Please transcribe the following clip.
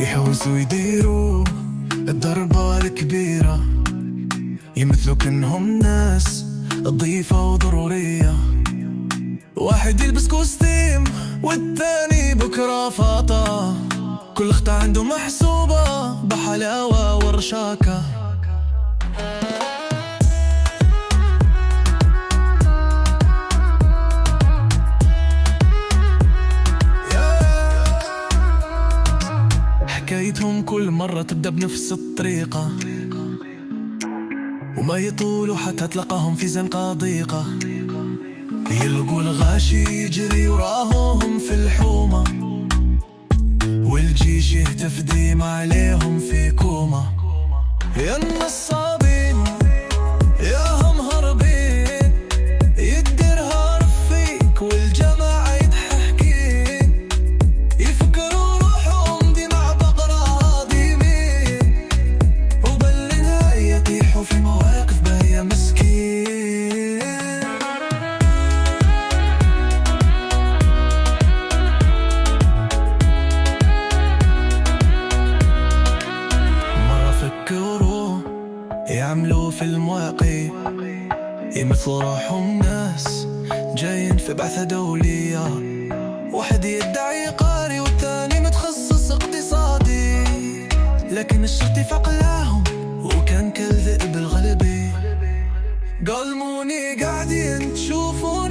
يحوسوا يديروا الضربة الكبيرة، يمثلوا كأنهم ناس ضيفة وضرورية. واحد يلبس كوستيم والتاني بكرة فاطة، كل خطة عنده محسوبة بحلاوة ورشاكة. حكايتهم كل مرة تبدأ بنفس الطريقة، وما يطولوا حتى تلقاهم في زنقة ضيقة. يلقوا الغاشي يجري وراهم في الحومة، والجيش يهتف ديما عليهم في كومة. يا النصابين يا هم هربين، يديرها رفيك والجماعة يضحكين، يفكروا روحهم دي مع بقرة ديمين، وبالنهاية يطيحوا في مواقف باهية مسكين. يعملوا في المواقي يمثلوا روحهم ناس جايين في بعثة دولية، واحد يدعي قاري والثاني متخصص اقتصادي، لكن الشرطي فقلاهم وكان كالذئب الغلبي. قلموني قاعدين تشوفوا